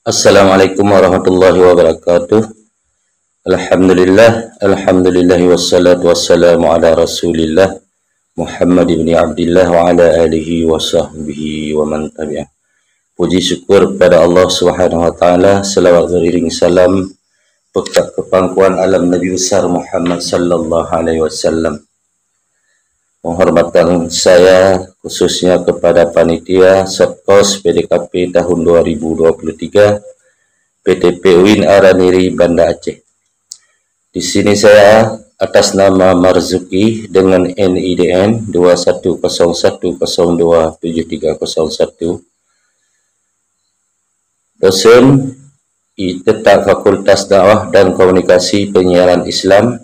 Assalamualaikum warahmatullahi wabarakatuh. Alhamdulillahi wassalatu wassalamu ala Rasulillah Muhammad ibn Abdullah wa ala alihi wa sahbihi wa man tabi'ah. Puji syukur kepada Allah Subhanahu wa taala, selawat beriring salam pekat kepangkuan alam Nabi besar Muhammad sallallahu alaihi wasallam. Penghormatan saya khususnya kepada panitia Setkos PDKP tahun 2023 PTP UIN Araniri Banda Aceh. Di sini saya atas nama Marzuki dengan NIDN 2101027301, dosen tetap Fakultas Dakwah dan Komunikasi Penyiaran Islam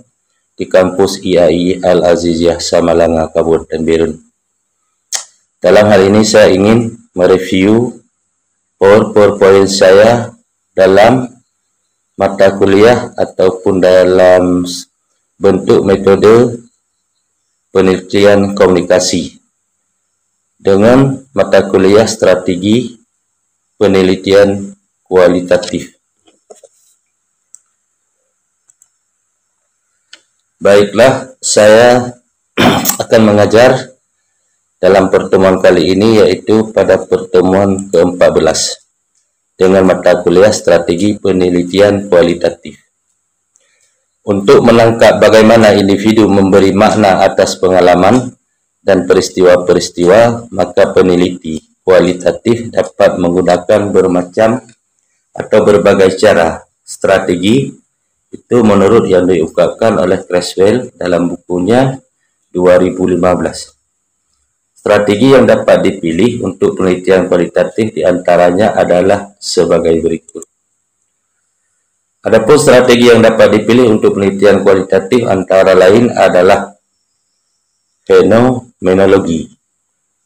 di kampus IAI Al-Aziziyah Samalanga, Kabupaten Berun. Dalam hal ini saya ingin mereview PowerPoint saya dalam mata kuliah ataupun dalam bentuk metode penelitian komunikasi dengan mata kuliah strategi penelitian kualitatif. Baiklah, saya akan mengajar dalam pertemuan kali ini, yaitu pada pertemuan ke-14 dengan mata kuliah strategi penelitian kualitatif. Untuk menangkap bagaimana individu memberi makna atas pengalaman dan peristiwa-peristiwa, maka peneliti kualitatif dapat menggunakan bermacam atau berbagai cara strategi. Itu menurut yang diungkapkan oleh Creswell dalam bukunya 2015. Strategi yang dapat dipilih untuk penelitian kualitatif diantaranya adalah sebagai berikut. Adapun strategi yang dapat dipilih untuk penelitian kualitatif antara lain adalah fenomenologi,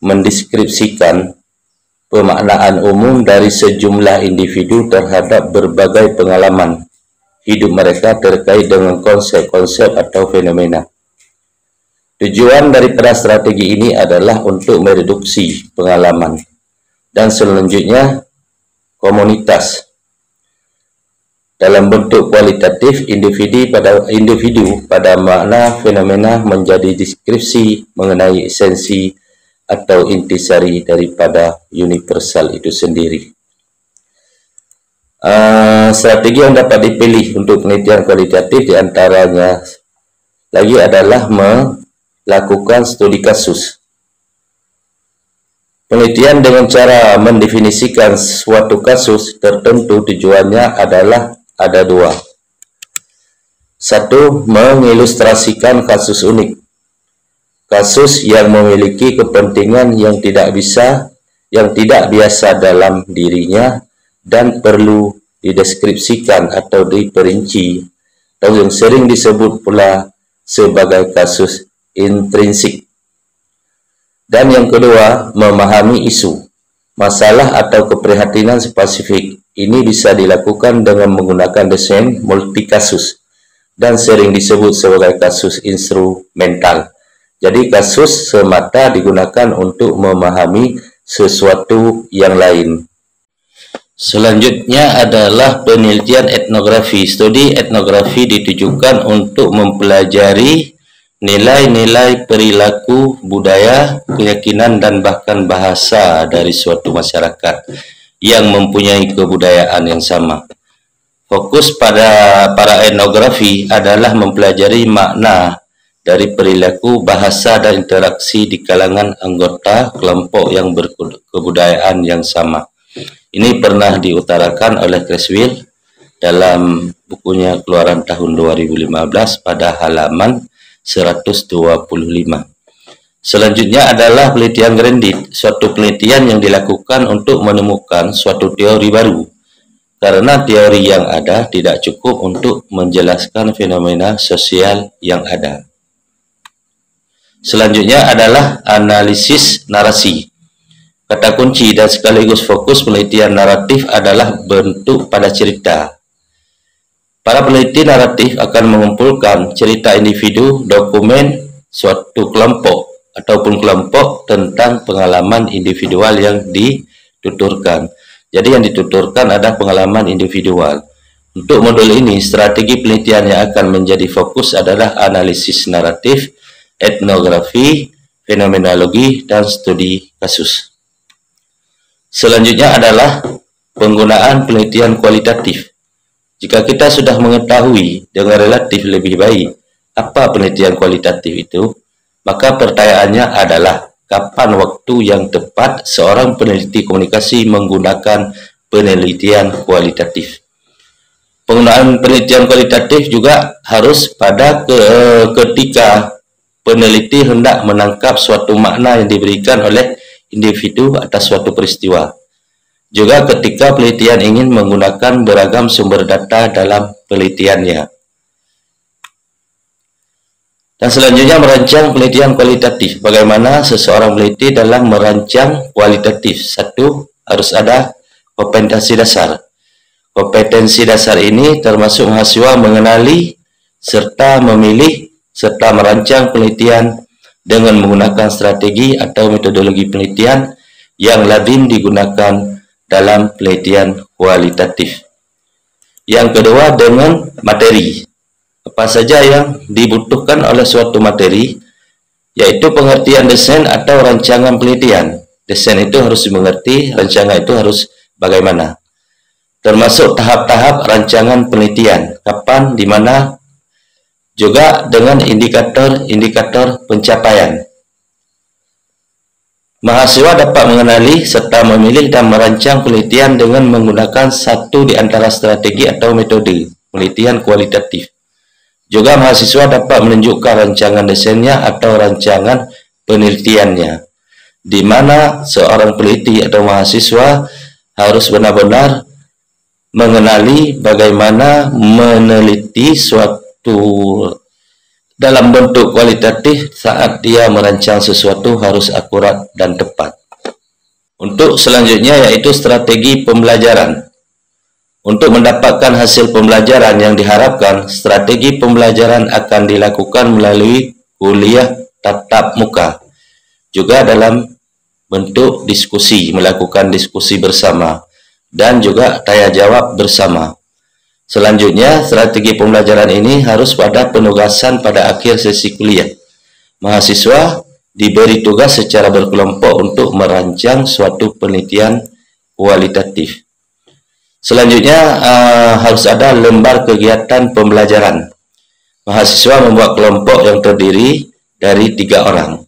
mendeskripsikan pemaknaan umum dari sejumlah individu terhadap berbagai pengalaman hidup mereka terkait dengan konsep-konsep atau fenomena. Tujuan daripada strategi ini adalah untuk mereduksi pengalaman dan selanjutnya komunitas. Dalam bentuk kualitatif, individu pada makna fenomena menjadi deskripsi mengenai esensi atau intisari daripada universal itu sendiri. Strategi yang dapat dipilih untuk penelitian kualitatif diantaranya lagi adalah melakukan studi kasus. Penelitian dengan cara mendefinisikan suatu kasus tertentu tujuannya adalah ada dua. Satu, mengilustrasikan kasus unik, kasus yang memiliki kepentingan yang tidak biasa dalam dirinya dan perlu dideskripsikan atau diperinci, atau yang sering disebut pula sebagai kasus intrinsik. Dan yang kedua, memahami isu, masalah atau keprihatinan spesifik. Ini bisa dilakukan dengan menggunakan desain multikasus dan sering disebut sebagai kasus instrumental. Jadi kasus semata digunakan untuk memahami sesuatu yang lain. Selanjutnya adalah penelitian etnografi. Studi etnografi ditujukan untuk mempelajari nilai-nilai perilaku, budaya, keyakinan, dan bahkan bahasa dari suatu masyarakat yang mempunyai kebudayaan yang sama. Fokus pada para etnografi adalah mempelajari makna dari perilaku, bahasa, dan interaksi di kalangan anggota kelompok yang berkebudayaan yang sama. Ini pernah diutarakan oleh Creswell dalam bukunya keluaran tahun 2015 pada halaman 125. Selanjutnya adalah penelitian Grandit, suatu penelitian yang dilakukan untuk menemukan suatu teori baru, karena teori yang ada tidak cukup untuk menjelaskan fenomena sosial yang ada. Selanjutnya adalah analisis narasi. Kata kunci dan sekaligus fokus penelitian naratif adalah bentuk pada cerita. Para peneliti naratif akan mengumpulkan cerita individu, dokumen suatu kelompok ataupun kelompok tentang pengalaman individual yang dituturkan. Jadi yang dituturkan ada pengalaman individual. Untuk modul ini, strategi penelitian yang akan menjadi fokus adalah analisis naratif, etnografi, fenomenologi, dan studi kasus. Selanjutnya adalah penggunaan penelitian kualitatif. Jika kita sudah mengetahui dengan relatif lebih baik apa penelitian kualitatif itu, maka pertanyaannya adalah kapan waktu yang tepat seorang peneliti komunikasi menggunakan penelitian kualitatif. Penggunaan penelitian kualitatif juga harus pada ketika peneliti hendak menangkap suatu makna yang diberikan oleh individu atas suatu peristiwa. Juga ketika penelitian ingin menggunakan beragam sumber data dalam penelitiannya. Dan selanjutnya merancang penelitian kualitatif. Bagaimana seseorang peneliti dalam merancang kualitatif? Satu, harus ada kompetensi dasar. Kompetensi dasar ini termasuk mahasiswa mengenali serta memilih serta merancang penelitian dengan menggunakan strategi atau metodologi penelitian yang lazim digunakan dalam penelitian kualitatif. Yang kedua, dengan materi. Apa saja yang dibutuhkan oleh suatu materi, yaitu pengertian desain atau rancangan penelitian. Desain itu harus dimengerti, rancangan itu harus bagaimana. Termasuk tahap-tahap rancangan penelitian, kapan, di mana, juga dengan indikator-indikator pencapaian. Mahasiswa dapat mengenali serta memilih dan merancang penelitian dengan menggunakan satu di antara strategi atau metode penelitian kualitatif. Juga mahasiswa dapat menunjukkan rancangan desainnya atau rancangan penelitiannya, di mana seorang peneliti atau mahasiswa harus benar-benar mengenali bagaimana meneliti suatu dalam bentuk kualitatif. Saat dia merancang sesuatu harus akurat dan tepat. Untuk selanjutnya yaitu strategi pembelajaran. Untuk mendapatkan hasil pembelajaran yang diharapkan, strategi pembelajaran akan dilakukan melalui kuliah tatap muka. Juga dalam bentuk diskusi, melakukan diskusi bersama, dan juga tanya jawab bersama. Selanjutnya, strategi pembelajaran ini harus pada penugasan pada akhir sesi kuliah. Mahasiswa diberi tugas secara berkelompok untuk merancang suatu penelitian kualitatif. Selanjutnya, harus ada lembar kegiatan pembelajaran. Mahasiswa membuat kelompok yang terdiri dari 3 orang.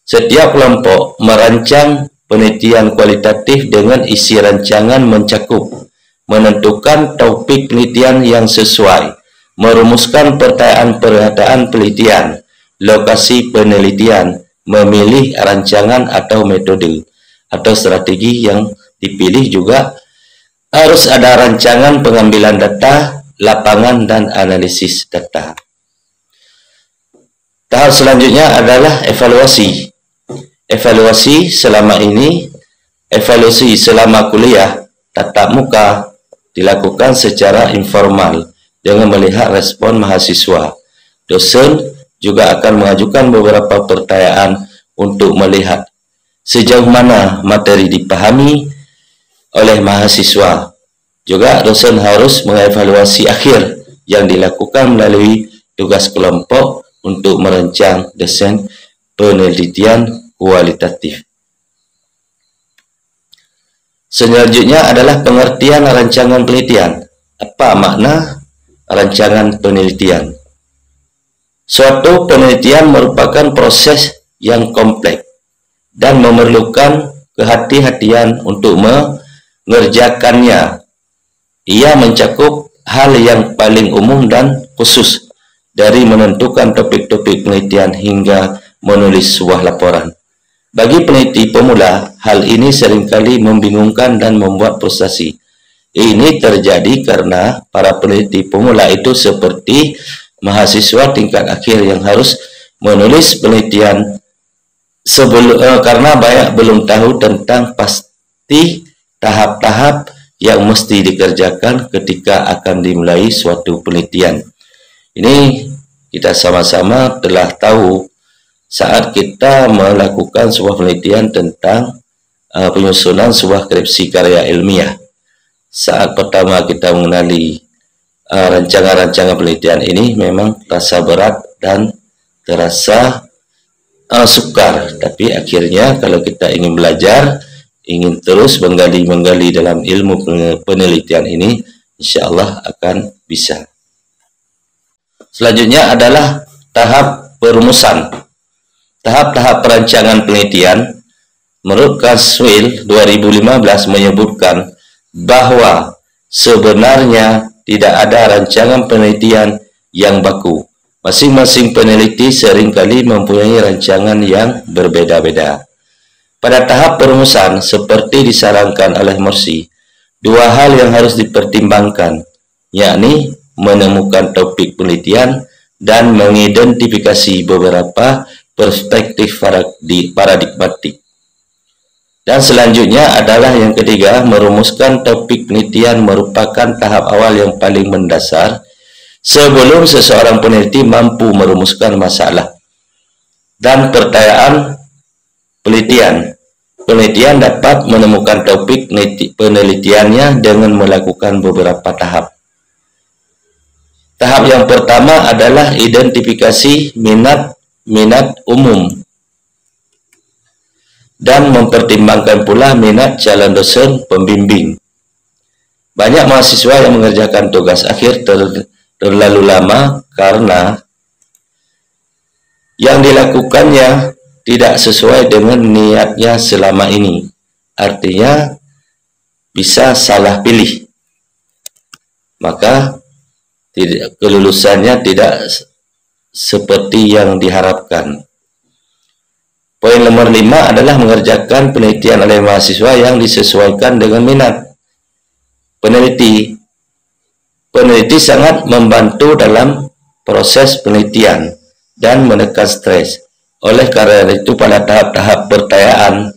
Setiap kelompok merancang penelitian kualitatif dengan isi rancangan mencakup menentukan topik penelitian yang sesuai, merumuskan pertanyaan-pertanyaan penelitian, lokasi penelitian, memilih rancangan atau metode atau strategi yang dipilih. Juga harus ada rancangan pengambilan data, lapangan, dan analisis data. Tahap selanjutnya adalah evaluasi. Evaluasi selama kuliah tatap muka dilakukan secara informal dengan melihat respon mahasiswa. Dosen juga akan mengajukan beberapa pertanyaan untuk melihat sejauh mana materi dipahami oleh mahasiswa. Juga dosen harus mengevaluasi akhir yang dilakukan melalui tugas kelompok untuk merancang desain penelitian kualitatif. Selanjutnya adalah pengertian rancangan penelitian. Apa makna rancangan penelitian? Suatu penelitian merupakan proses yang kompleks dan memerlukan kehati-hatian untuk mengerjakannya. Ia mencakup hal yang paling umum dan khusus, dari menentukan topik-topik penelitian hingga menulis sebuah laporan. Bagi peneliti pemula, hal ini seringkali membingungkan dan membuat frustasi. Ini terjadi karena para peneliti pemula itu seperti mahasiswa tingkat akhir yang harus menulis penelitian karena banyak belum tahu tentang pasti tahap-tahap yang mesti dikerjakan ketika akan dimulai suatu penelitian. Ini kita sama-sama telah tahu saat kita melakukan sebuah penelitian tentang penyusunan sebuah skripsi karya ilmiah. Saat pertama kita mengenali rancangan-rancangan penelitian ini memang terasa berat dan terasa sukar, tapi akhirnya kalau kita ingin belajar, ingin terus menggali dalam ilmu penelitian ini, insya Allah akan bisa. Selanjutnya adalah tahap perumusan. Tahap-tahap perancangan penelitian menurut Kurzweil 2015 menyebutkan bahwa sebenarnya tidak ada rancangan penelitian yang baku. Masing-masing peneliti seringkali mempunyai rancangan yang berbeda-beda. Pada tahap perumusan, seperti disarankan oleh Morsi, dua hal yang harus dipertimbangkan, yakni menemukan topik penelitian dan mengidentifikasi beberapa perspektif paradigmatik. Dan selanjutnya adalah yang ketiga, merumuskan topik penelitian merupakan tahap awal yang paling mendasar sebelum seseorang peneliti mampu merumuskan masalah dan pertanyaan penelitian. Penelitian dapat menemukan topik penelitiannya dengan melakukan beberapa tahap. Tahap yang pertama adalah identifikasi minat umum dan mempertimbangkan pula minat calon dosen pembimbing. Banyak mahasiswa yang mengerjakan tugas akhir terlalu lama karena yang dilakukannya tidak sesuai dengan niatnya selama ini. Artinya bisa salah pilih. Maka kelulusannya tidak seperti yang diharapkan. Poin nomor 5 adalah mengerjakan penelitian oleh mahasiswa yang disesuaikan dengan minat. Peneliti sangat membantu dalam proses penelitian dan menekan stres. Oleh karena itu, pada tahap-tahap pertanyaan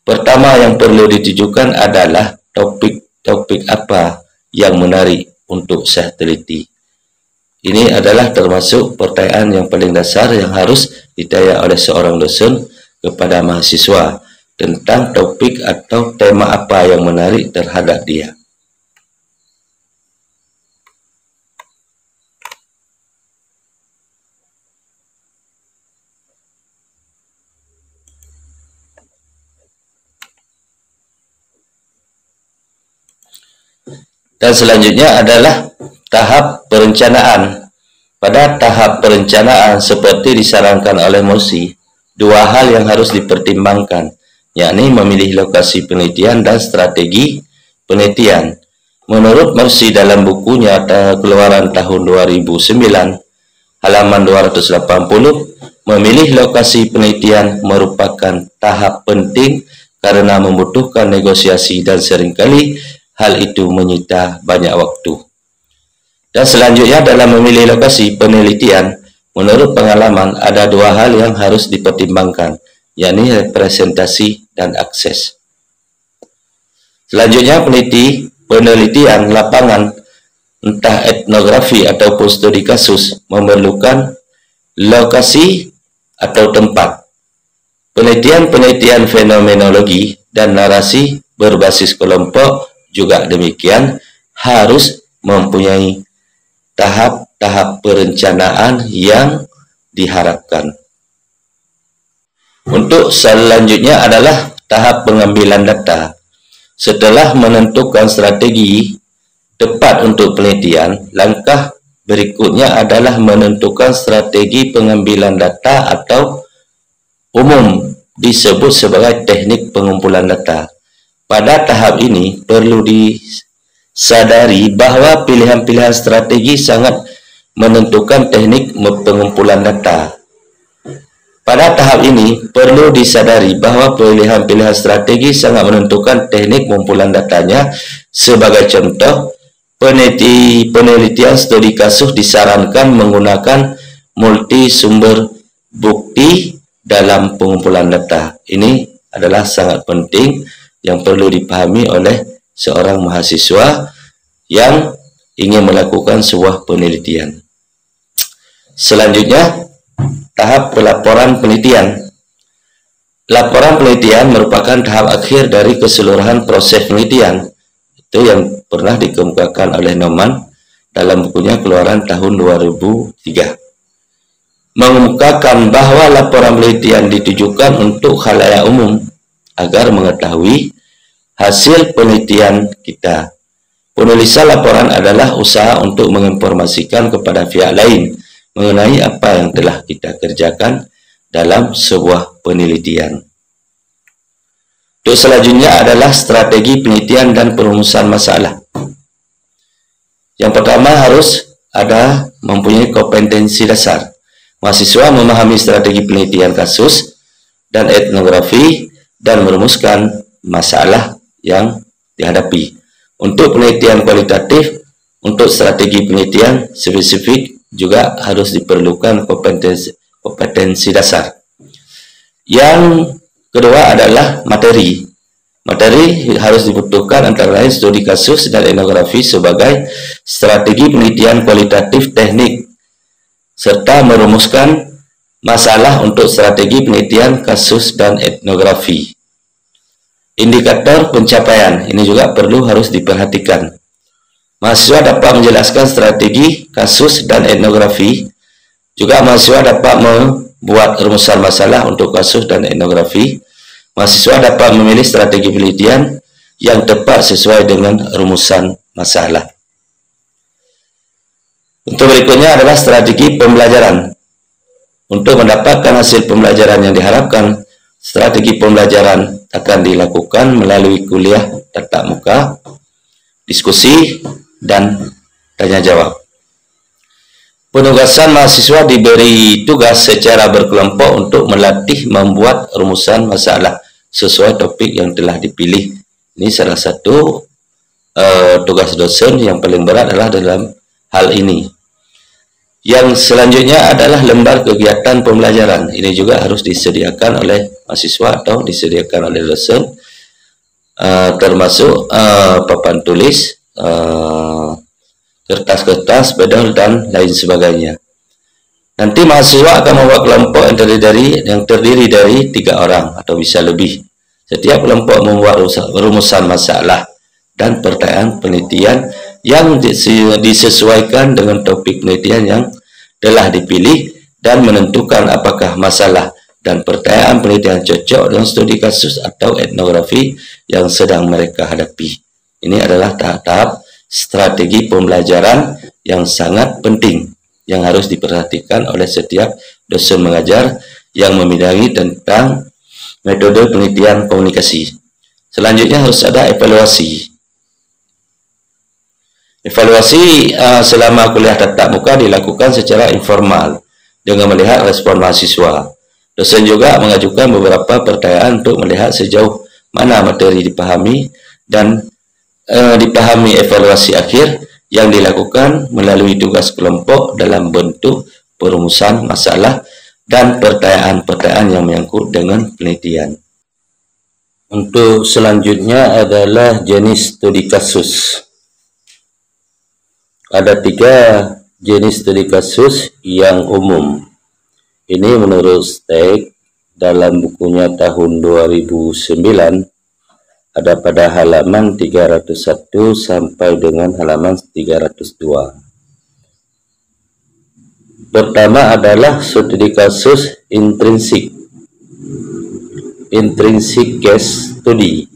pertama yang perlu ditujukan adalah topik apa yang menarik untuk saya teliti. Ini adalah termasuk pertanyaan yang paling dasar yang harus ditanya oleh seorang dosen kepada mahasiswa tentang topik atau tema apa yang menarik terhadap dia. Dan selanjutnya adalah tahap perencanaan. Pada tahap perencanaan seperti disarankan oleh Morsi, dua hal yang harus dipertimbangkan, yakni memilih lokasi penelitian dan strategi penelitian. Menurut Morsi dalam bukunya keluaran tahun 2009, halaman 280, memilih lokasi penelitian merupakan tahap penting karena membutuhkan negosiasi dan seringkali hal itu menyita banyak waktu. Dan selanjutnya dalam memilih lokasi penelitian, menurut pengalaman ada dua hal yang harus dipertimbangkan, yakni representasi dan akses. Selanjutnya penelitian lapangan, entah etnografi ataupun studi kasus, memerlukan lokasi atau tempat. Penelitian fenomenologi dan narasi berbasis kelompok juga demikian harus mempunyai tahap-tahap perencanaan yang diharapkan. Untuk selanjutnya adalah tahap pengambilan data. Setelah menentukan strategi tepat untuk penelitian, langkah berikutnya adalah menentukan strategi pengambilan data atau umum disebut sebagai teknik pengumpulan data. Pada tahap ini perlu disadari bahwa pilihan-pilihan strategi sangat menentukan teknik pengumpulan data. Pada tahap ini perlu disadari bahwa pilihan-pilihan strategi sangat menentukan teknik pengumpulan datanya. Sebagai contoh, penelitian studi kasus disarankan menggunakan multi sumber bukti dalam pengumpulan data. Ini adalah sangat penting yang perlu dipahami oleh seorang mahasiswa yang ingin melakukan sebuah penelitian. Selanjutnya, tahap pelaporan penelitian. laporan penelitian merupakan tahap akhir dari keseluruhan proses penelitian. Itu yang pernah dikemukakan oleh Norman dalam bukunya keluaran tahun 2003. Mengemukakan bahwa laporan penelitian ditujukan untuk khalayak umum agar mengetahui hasil penelitian kita. Penulisan laporan adalah usaha untuk menginformasikan kepada pihak lain mengenai apa yang telah kita kerjakan dalam sebuah penelitian. Untuk selanjutnya adalah strategi penelitian dan perumusan masalah. Yang pertama harus ada mempunyai kompetensi dasar. Mahasiswa memahami strategi penelitian kasus dan etnografi dan merumuskan masalah yang dihadapi. Untuk penelitian kualitatif, untuk strategi penelitian spesifik juga harus diperlukan kompetensi dasar. Yang kedua adalah materi. Materi harus dibutuhkan antara lain studi kasus dan etnografi sebagai strategi penelitian kualitatif teknik, serta merumuskan masalah untuk strategi penelitian kasus dan etnografi. Indikator pencapaian ini juga harus diperhatikan. Mahasiswa dapat menjelaskan strategi kasus dan etnografi. Juga mahasiswa dapat membuat rumusan masalah untuk kasus dan etnografi. Mahasiswa dapat memilih strategi penelitian yang tepat sesuai dengan rumusan masalah. Untuk berikutnya adalah strategi pembelajaran. Untuk mendapatkan hasil pembelajaran yang diharapkan, strategi pembelajaran akan dilakukan melalui kuliah tatap muka, diskusi, dan tanya jawab. Penugasan mahasiswa diberi tugas secara berkelompok untuk melatih membuat rumusan masalah sesuai topik yang telah dipilih. Ini salah satu tugas dosen yang paling berat adalah dalam hal ini. Yang selanjutnya adalah lembar kegiatan pembelajaran. Ini juga harus disediakan oleh mahasiswa atau disediakan oleh dosen, termasuk papan tulis, kertas-kertas, bedol, dan lain sebagainya. Nanti mahasiswa akan membuat kelompok yang terdiri dari 3 orang atau bisa lebih. Setiap kelompok membuat rumusan masalah dan pertanyaan penelitian yang disesuaikan dengan topik penelitian yang telah dipilih dan menentukan apakah masalah dan pertanyaan penelitian cocok dengan studi kasus atau etnografi yang sedang mereka hadapi. Ini adalah tahap-tahap strategi pembelajaran yang sangat penting yang harus diperhatikan oleh setiap dosen mengajar yang membidangi tentang metode penelitian komunikasi. Selanjutnya harus ada evaluasi. Evaluasi selama kuliah tatap muka dilakukan secara informal dengan melihat respon mahasiswa. Dosen juga mengajukan beberapa pertanyaan untuk melihat sejauh mana materi dipahami dan dipahami. Evaluasi akhir yang dilakukan melalui tugas kelompok dalam bentuk perumusan masalah dan pertanyaan-pertanyaan yang menyangkut dengan penelitian. Untuk selanjutnya adalah jenis studi kasus. Ada 3 jenis studi kasus yang umum. Ini menurut Steig dalam bukunya tahun 2009, ada pada halaman 301 sampai dengan halaman 302. Pertama adalah studi kasus intrinsik. Intrinsic case study.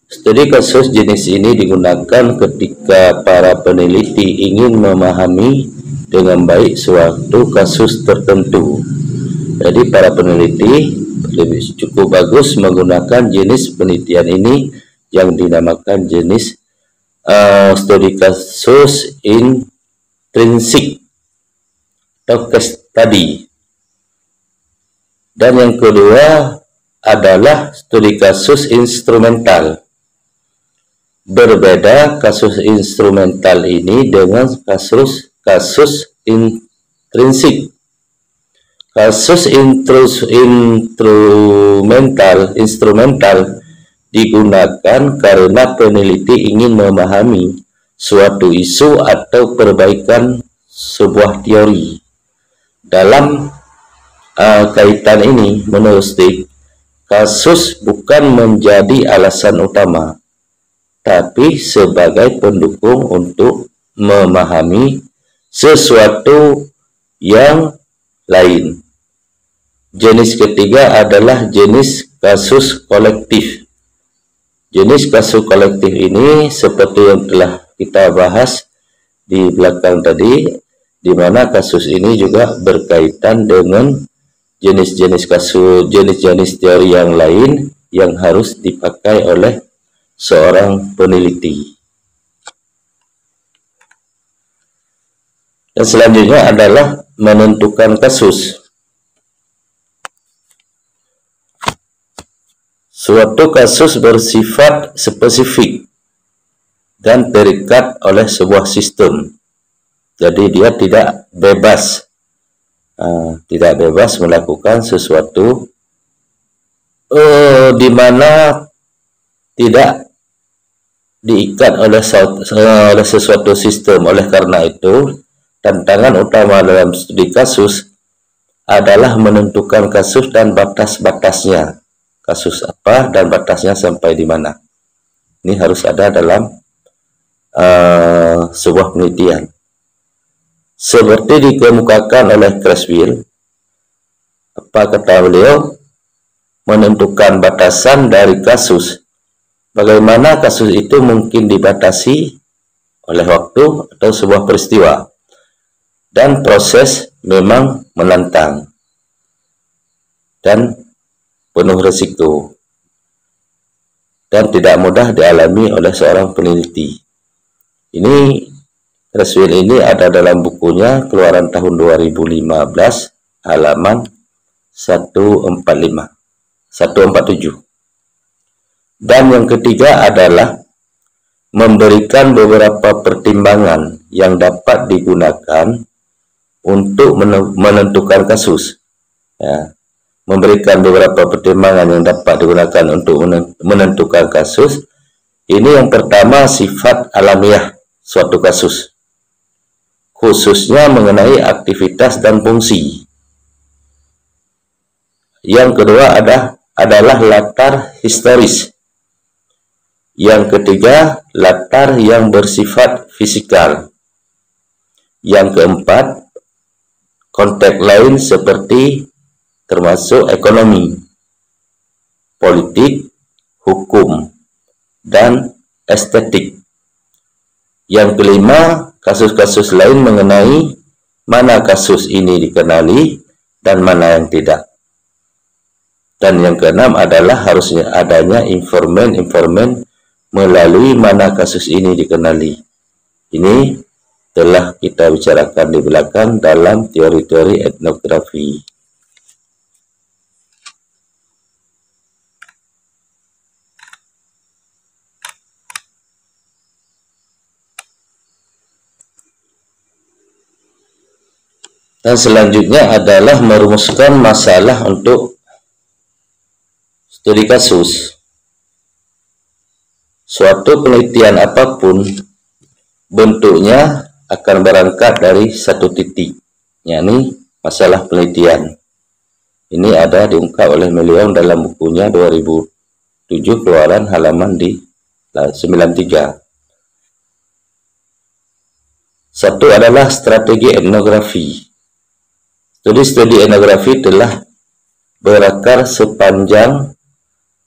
Studi kasus jenis ini digunakan ketika para peneliti ingin memahami dengan baik suatu kasus tertentu. Jadi para peneliti lebih cukup bagus menggunakan jenis penelitian ini yang dinamakan jenis studi kasus intrinsik atau case study. Dan yang kedua adalah studi kasus instrumental. Berbeda kasus instrumental ini dengan kasus intrinsik. Kasus instrumental digunakan karena peneliti ingin memahami suatu isu atau perbaikan sebuah teori. Dalam kaitan ini, menurut Steig, kasus bukan menjadi alasan utama, tapi sebagai pendukung untuk memahami sesuatu yang lain. Jenis ketiga adalah jenis kasus kolektif. Jenis kasus kolektif ini seperti yang telah kita bahas di belakang tadi, di mana kasus ini juga berkaitan dengan jenis-jenis kasus, jenis-jenis teori yang lain yang harus dipakai oleh seorang peneliti. Dan selanjutnya adalah menentukan kasus. Suatu kasus bersifat spesifik dan terikat oleh sebuah sistem. Jadi dia tidak bebas melakukan sesuatu di mana tidak diikat oleh sesuatu sistem. Oleh karena itu, tantangan utama dalam studi kasus adalah menentukan kasus dan batas-batasnya. Kasus apa dan batasnya sampai di mana. Ini harus ada dalam sebuah penelitian. Seperti dikemukakan oleh Creswell, apa kata beliau? Menentukan batasan dari kasus. Bagaimana kasus itu mungkin dibatasi oleh waktu atau sebuah peristiwa. Dan proses memang menantang dan penuh risiko dan tidak mudah dialami oleh seorang peneliti. Ini Creswell ini ada dalam bukunya keluaran tahun 2015 halaman 147. Dan yang ketiga adalah memberikan beberapa pertimbangan yang dapat digunakan untuk menentukan kasus. Ya. Memberikan beberapa pertimbangan yang dapat digunakan untuk menentukan kasus. Ini yang pertama, sifat alamiah suatu kasus, khususnya mengenai aktivitas dan fungsi. Yang kedua adalah latar historis. Yang ketiga, latar yang bersifat fisikal. Yang keempat, konteks lain seperti termasuk ekonomi, politik, hukum, dan estetik. Yang kelima, kasus-kasus lain mengenai mana kasus ini dikenali dan mana yang tidak. Dan yang keenam adalah harusnya adanya informan melalui mana kasus ini dikenali. Ini telah kita bicarakan di belakang dalam teori-teori etnografi. Dan selanjutnya adalah merumuskan masalah untuk studi kasus. Suatu penelitian apapun bentuknya akan berangkat dari satu titik, yakni masalah penelitian. Ini ada diungkap oleh Meliong dalam bukunya 2007 keluaran halaman di 93. Satu adalah strategi etnografi. Studi-studi etnografi telah berakar sepanjang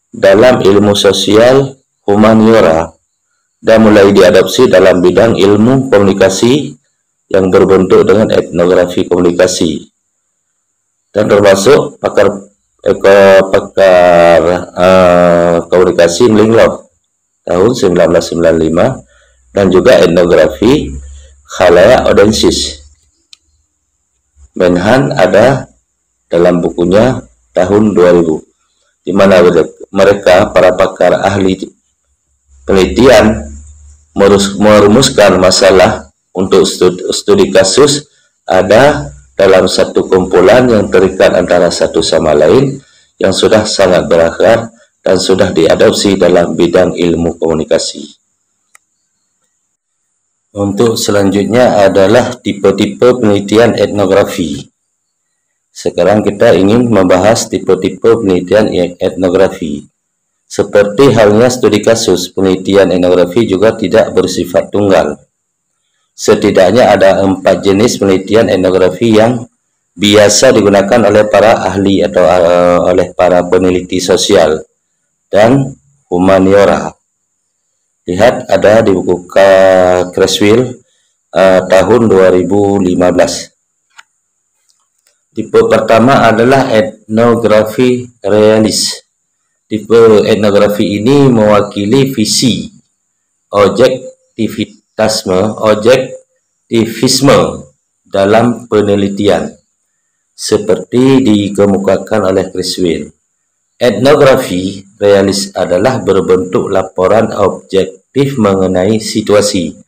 dalam ilmu sosial humaniora dan mulai diadopsi dalam bidang ilmu komunikasi yang berbentuk dengan etnografi komunikasi, dan termasuk pakar komunikasi Mlinglov tahun 1995 dan juga etnografi khalayak odensis. Menhan ada dalam bukunya tahun 2000, di mana mereka para pakar ahli penelitian merumuskan masalah untuk studi kasus ada dalam satu kumpulan yang terikat antara satu sama lain yang sudah sangat berakar dan sudah diadopsi dalam bidang ilmu komunikasi. Untuk selanjutnya adalah tipe-tipe penelitian etnografi. Sekarang kita ingin membahas tipe-tipe penelitian etnografi. Seperti halnya studi kasus, penelitian etnografi juga tidak bersifat tunggal. Setidaknya ada 4 jenis penelitian etnografi yang biasa digunakan oleh para ahli atau oleh para peneliti sosial dan humaniora. Lihat ada di buku Creswell tahun 2015. Tipe pertama adalah etnografi realis. Tipe etnografi ini mewakili visi objektivisme dalam penelitian, seperti dikemukakan oleh Creswell. Etnografi realis adalah berbentuk laporan objektif mengenai situasi.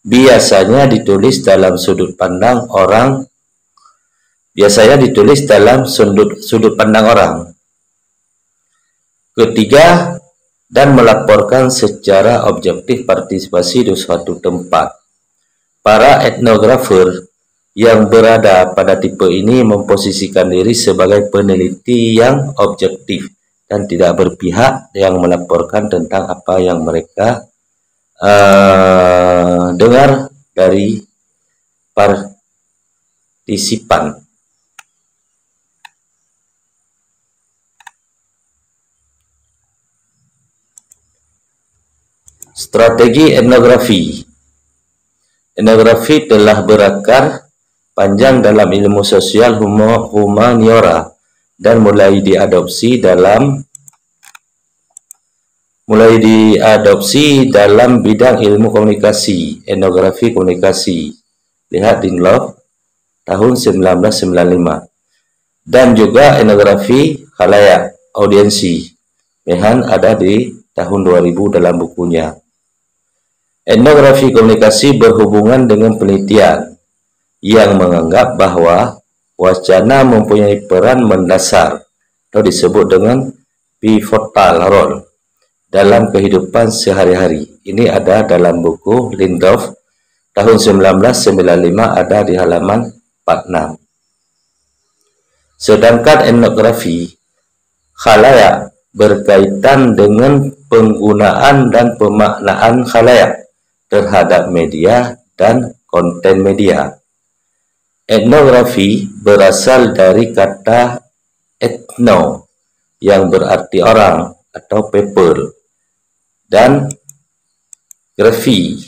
Biasanya ditulis dalam sudut pandang orang. Ketiga, dan melaporkan secara objektif partisipasi di suatu tempat. Para etnografer yang berada pada tipe ini memposisikan diri sebagai peneliti yang objektif dan tidak berpihak, yang melaporkan tentang apa yang mereka dengar dari partisipan. Strategi etnografi. Etnografi telah berakar panjang dalam ilmu sosial humaniora dan mulai diadopsi dalam bidang ilmu komunikasi, etnografi komunikasi. Lihat Dinlop tahun 1995. Dan juga etnografi khalayak, audiensi. Mehan ada di tahun 2000 dalam bukunya. Etnografi komunikasi berhubungan dengan penelitian yang menganggap bahwa wacana mempunyai peran mendasar atau disebut dengan pivotal role dalam kehidupan sehari-hari. Ini ada dalam buku Lindorf tahun 1995, ada di halaman 46. Sedangkan etnografi khalayak berkaitan dengan penggunaan dan pemaknaan khalayak terhadap media dan konten media. Etnografi berasal dari kata etno yang berarti orang atau people, dan grafi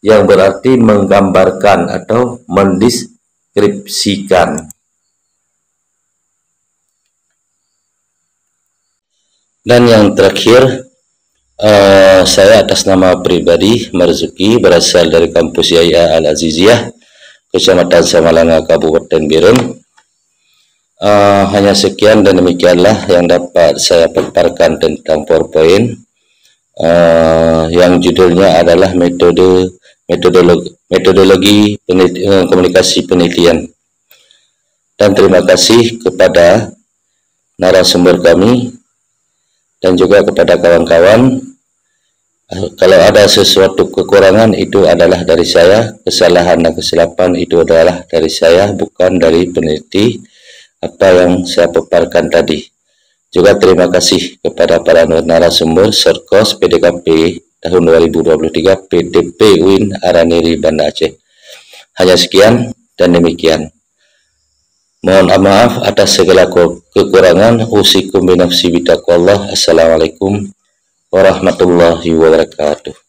yang berarti menggambarkan atau mendeskripsikan. Dan yang terakhir, saya atas nama pribadi Marzuki, berasal dari kampus Yahya Al-Aziziyah, Kecamatan Samalanga, Kabupaten Biren. Hanya sekian dan demikianlah yang dapat saya paparkan tentang PowerPoint, yang judulnya adalah metodologi komunikasi penelitian. Dan terima kasih kepada narasumber kami dan juga kepada kawan-kawan. Kalau ada sesuatu kekurangan, itu adalah dari saya. Kesalahan dan kesilapan itu adalah dari saya, bukan dari peneliti apa yang saya paparkan tadi. Juga terima kasih kepada para narasumber Serkos PDKP tahun 2023 PDP UIN Araniri Banda Aceh. Hanya sekian dan demikian. Mohon maaf atas segala kekurangan. Usikum binafsi bitaqwallah. Assalamualaikum warahmatullahi wabarakatuh.